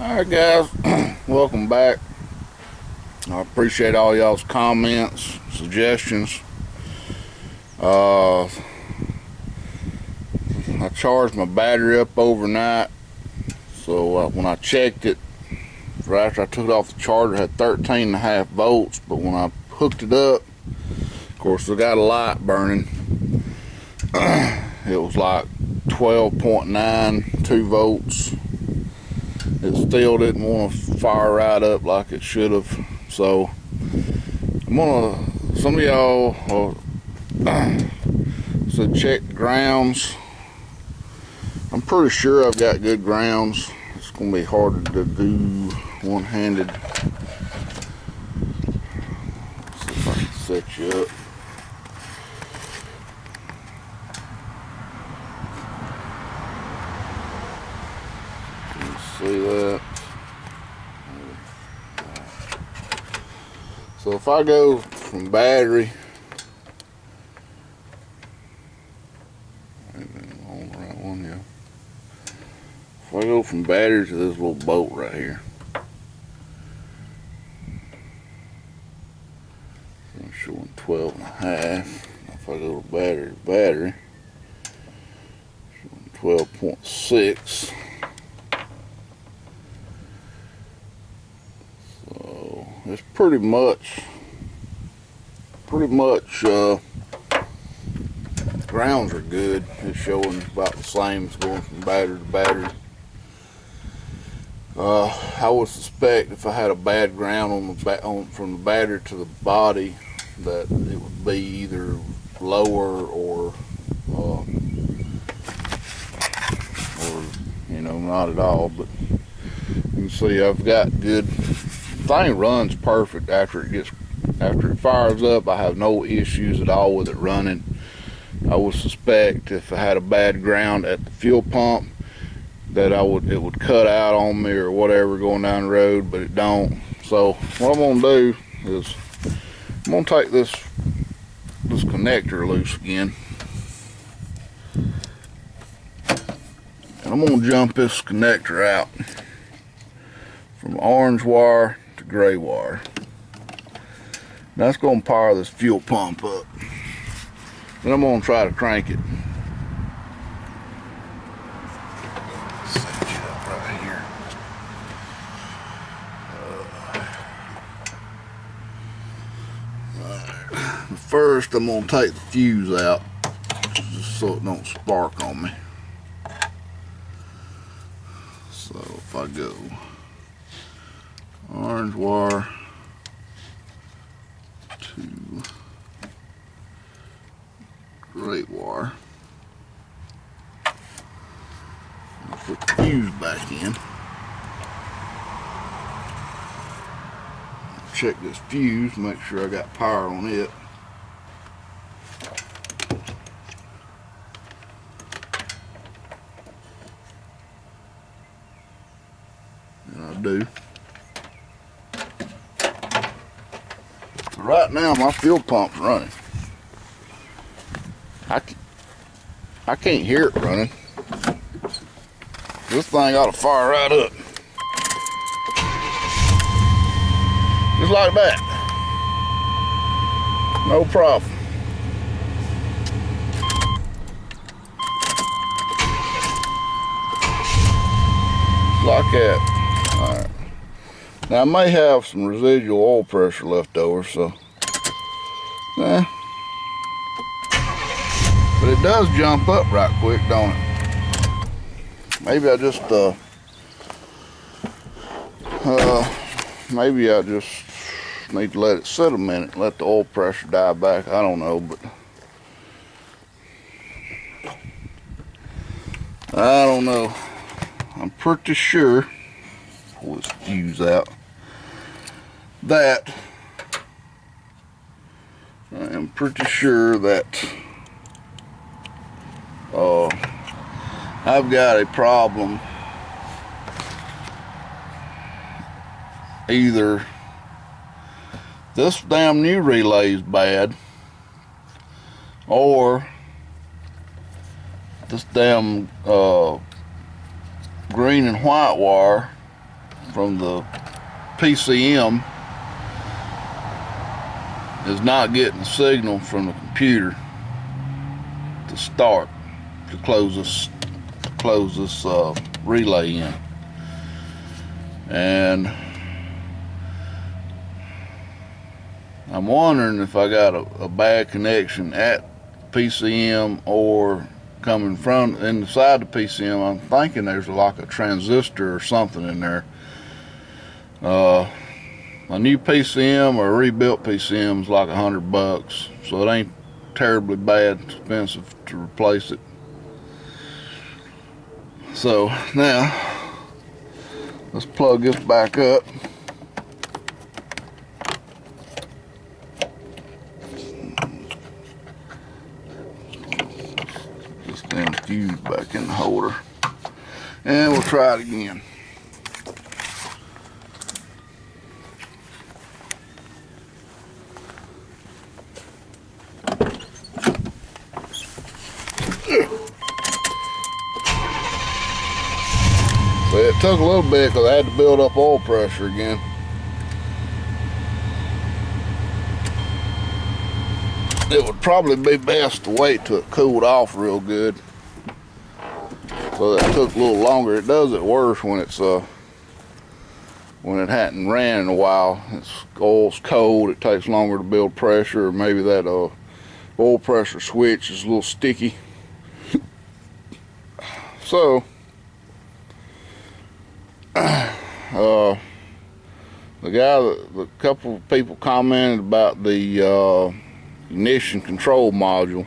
Alright guys, welcome back. I appreciate all y'all's comments, suggestions. I charged my battery up overnight, so when I checked it, right after I took it off the charger, it had 13.5 volts, but when I hooked it up, of course I got a light burning, it was like 12.9, 2 volts. It still didn't want to fire right up like it should have. So some of y'all said check the grounds. I'm pretty sure I've got good grounds. It's gonna be harder to do one-handed. See if I can set you up. See that? So if I go from battery, if I go from battery to this little bolt right here, I'm showing 12.5. If I go to battery, showing 12.6. It's pretty much grounds are good. It's showing about the same as going from battery to battery. I would suspect if I had a bad ground from the battery to the body, that it would be either lower or not at all. But you can see I've got good. Thing runs perfect after it fires up. I have no issues at all with it running. I would suspect if I had a bad ground at the fuel pump that it would cut out on me or whatever going down the road, but it don't. So what I'm gonna do is I'm gonna take this connector loose again, and I'm gonna jump this connector out from orange wire to gray wire. That's going to power this fuel pump up. Then I'm going to try to crank it. Set you up right here. Right. First, I'm going to take the fuse out just so it don't spark on me. So if I go orange wire to gray wire, I'll put the fuse back in. Check this fuse, make sure I got power on it. And I do. Right now my fuel pump's running. I can't hear it running. This thing ought to fire right up. Just like that. No problem. Like that. Alright. Now I may have some residual oil pressure left over, so but it does jump up right quick, don't it? Maybe I just need to let it sit a minute, let the oil pressure die back. I don't know, but I don't know. I'm pretty sure, pull this fuse out, that I am pretty sure that I've got a problem. Either this damn new relay is bad, or this damn green and white wire from the PCM is not getting the signal from the computer to start to close this relay in. And I'm wondering if I got a bad connection at PCM or coming from inside the PCM. I'm thinking there's like a transistor or something in there. A new PCM or a rebuilt PCM is like $100, so it ain't terribly bad expensive to replace it. So now let's plug this back up. This damn fuse back in the holder, and we'll try it again. So it took a little bit because I had to build up oil pressure again. It would probably be best to wait till it cooled off real good. So that took a little longer. It does it worse when it's when it hadn't ran in a while. Oil's cold, it takes longer to build pressure, or maybe that oil pressure switch is a little sticky. So a couple of people commented about the ignition control module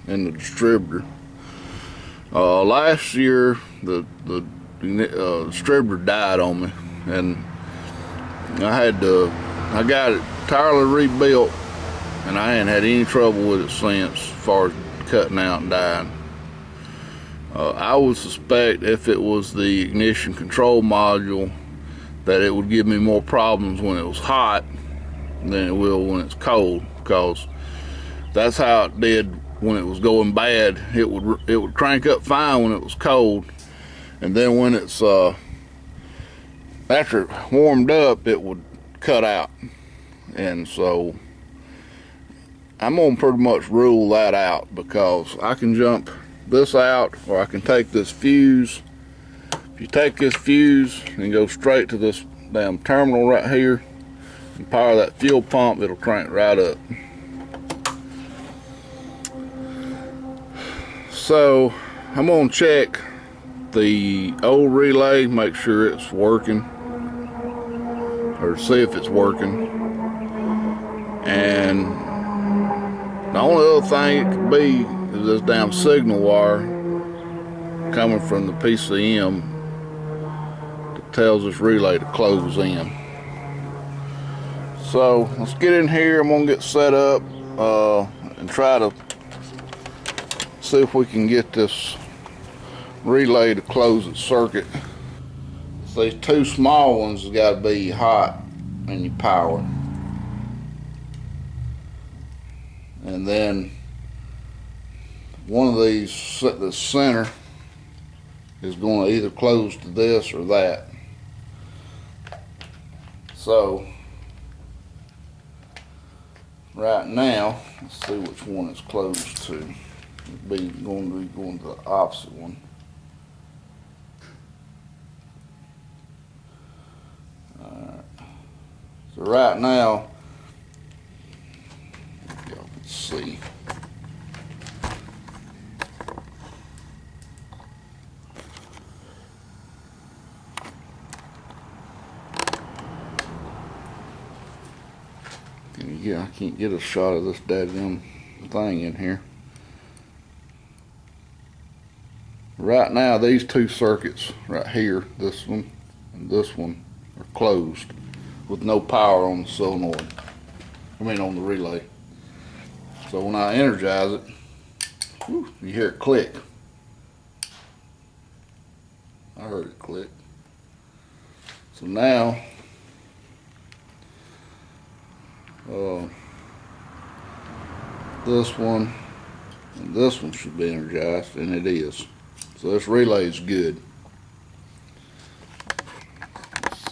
in the distributor. Last year the distributor died on me, and I got it entirely rebuilt, and I ain't had any trouble with it since, as far as cutting out and dying. I would suspect if it was the ignition control module that it would give me more problems when it was hot than it will when it's cold, because that's how it did when it was going bad. It would crank up fine when it was cold, and then when it's after it warmed up, it would cut out. And so I'm gonna pretty much rule that out, because I can jump this out, or I can take this fuse. If you take this fuse and go straight to this damn terminal right here and power that fuel pump, it'll crank right up. So I'm gonna check the old relay, make sure it's working, or see if it's working. And the only other thing it could be is this damn signal wire coming from the PCM that tells this relay to close in. So let's get in here. I'm gonna get set up and try to see if we can get this relay to close its circuit. So these two small ones have got to be hot in your power, and then one of these at the center is going to either close to this or that. So right now, let's see which one it's closed to. It'll going to be going to the opposite one. Alright. So right now, y'all can see. I can't get a shot of this dadgum thing in here. Right now, these two circuits right here, this one and this one, are closed with no power on the solenoid. I mean on the relay. So when I energize it, whew, you hear it click. I heard it click. So now, this one and this one should be energized, and it is. So this relay is good. Let's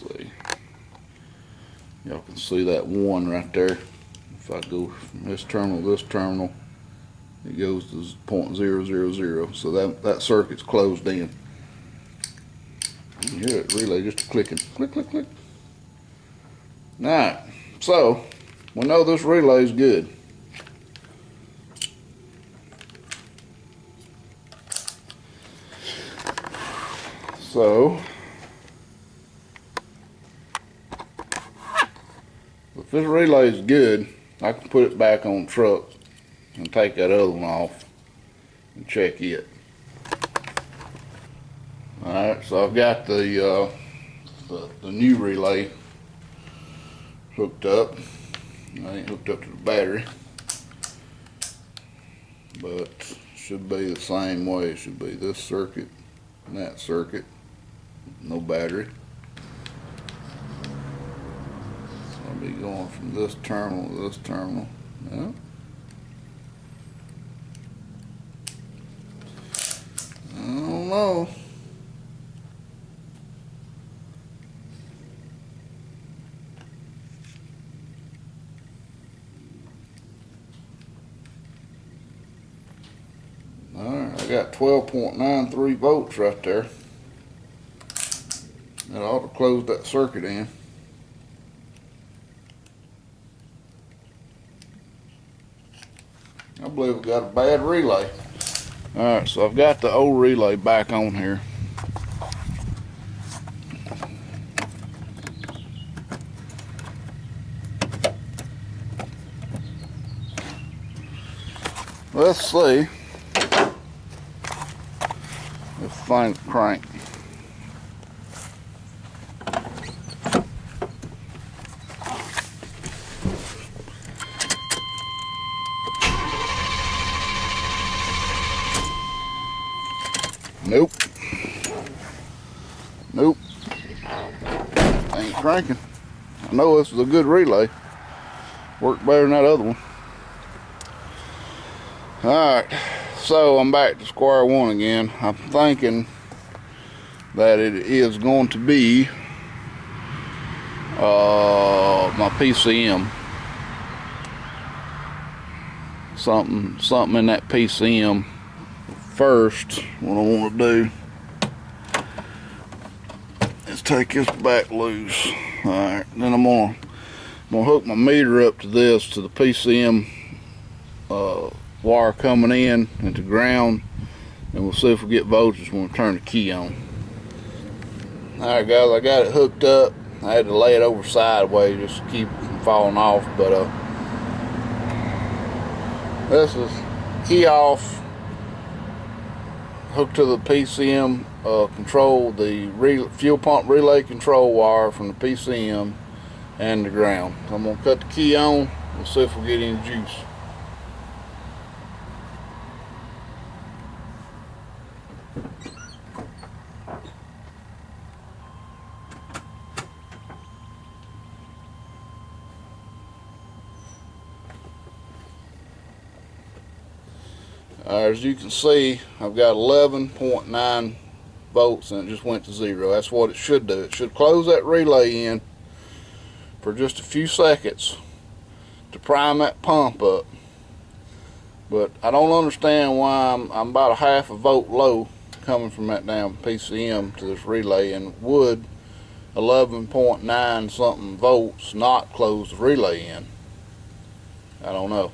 Y'all can see that 1 right there. If I go from this terminal to this terminal, it goes to 0.000. So that circuit's closed in. You hear it relay just clicking. Click, click, click. Alright, so we know this relay's good. So if this relay is good, I can put it back on the truck and take that other one off and check it. Alright, so I've got the new relay hooked up. I ain't hooked up to the battery, but it should be the same way. It should be this circuit and that circuit, no battery. So I'll be going from this terminal to this terminal. Yeah. I don't know. Alright, I got 12.93 volts right there. That ought to close that circuit in. I believe we got a bad relay. Alright, so I've got the old relay back on here. Let's see if things crank. Nope. Nope. Ain't cranking. I know this is a good relay. Worked better than that other one. Alright, so I'm back to square one again. I'm thinking that it is going to be my PCM. Something in that PCM. First, what I want to do is take this back loose. Alright, then I'm gonna hook my meter up to this, to the PCM wire coming in and to ground, and we'll see if we get voltage when we turn the key on. Alright guys, I got it hooked up. I had to lay it over sideways just to keep it from falling off, but this is key off, hooked to the PCM control, the fuel pump relay control wire from the PCM and the ground. So I'm going to cut the key on. We'll see if we get any juice. As you can see, I've got 11.9 volts and it just went to 0. That's what it should do. It should close that relay in for just a few seconds to prime that pump up. But I don't understand why I'm about a half a volt low coming from that damn PCM to this relay, and would 11.9 something volts not close the relay in? I don't know.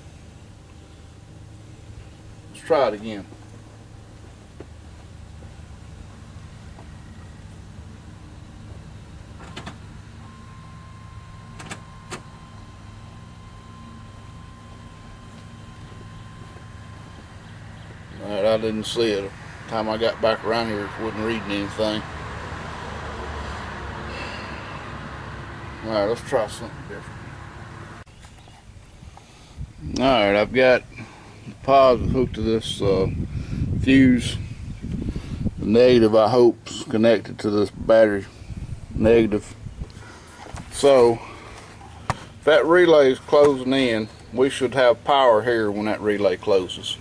Try it again. Alright, I didn't see it. The time I got back around here, it wasn't reading anything. Alright, let's try something different. Alright, I've got the positive hooked to this fuse. The negative, I hope, is connected to this battery negative. So if that relay is closing in, we should have power here when that relay closes.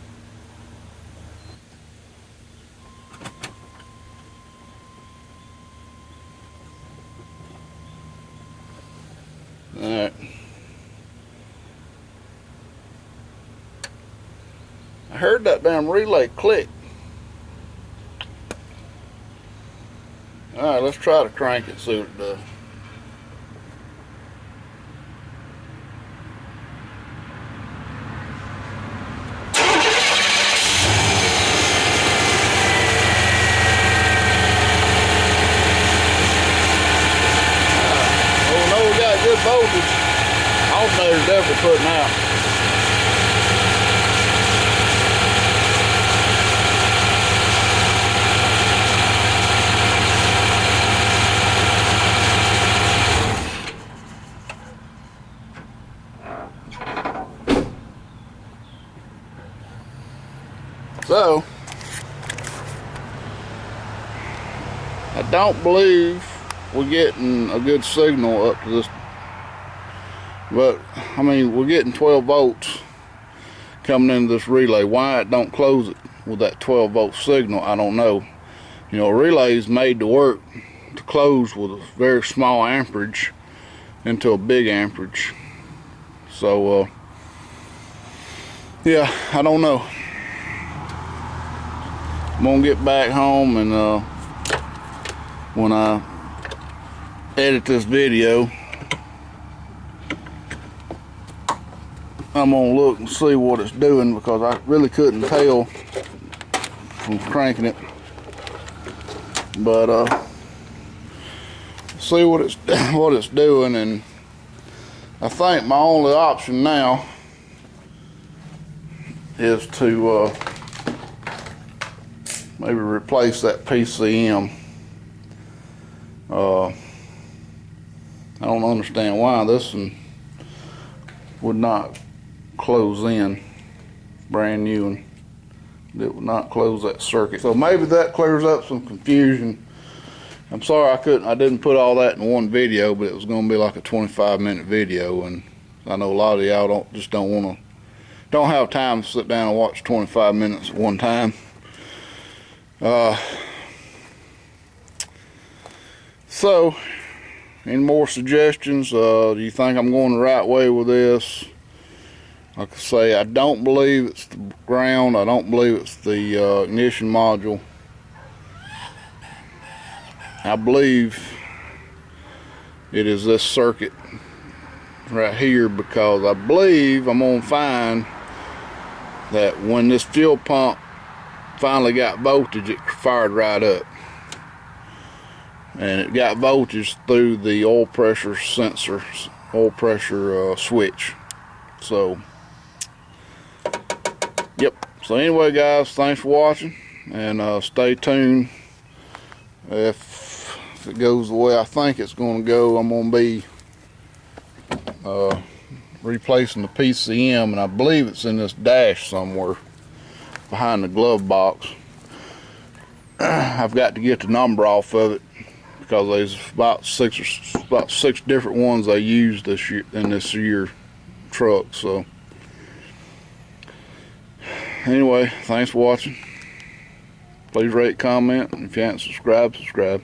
heard that damn relay click. Alright, let's try to crank it, see what it does. Good voltage. Alternator's definitely putting out. So, I don't believe we're getting a good signal up to this. But, I mean, we're getting 12 volts coming into this relay. Why it don't close it with that 12 volt signal, I don't know. You know, a relay is made to work to close with a very small amperage into a big amperage. So, yeah, I don't know. I'm gonna get back home and when I edit this video, I'm gonna look and see what it's doing, because I really couldn't tell from cranking it. But see what it's doing, and I think my only option now is to maybe replace that PCM. I don't understand why this one would not close in, brand new, and it would not close that circuit. So maybe that clears up some confusion. I'm sorry I didn't put all that in one video, but it was going to be like a 25-minute video, and I know a lot of y'all don't have time to sit down and watch 25 minutes at one time. So, any more suggestions? Do you think I'm going the right way with this? Like I say, I don't believe it's the ground. I don't believe it's the ignition module. I believe it is this circuit right here, because I believe I'm going to find that when this fuel pump finally got voltage, it fired right up. And it got voltage through the oil pressure sensor, oil pressure switch. So, yep. So anyway, guys, thanks for watching, and stay tuned. If it goes the way I think it's going to go, I'm going to be replacing the PCM, and I believe it's in this dash somewhere behind the glove box. I've got to get the number off of it, because there's about six different ones they used this year in this year truck. So anyway, thanks for watching. Please rate, comment, and if you haven't subscribed, subscribe.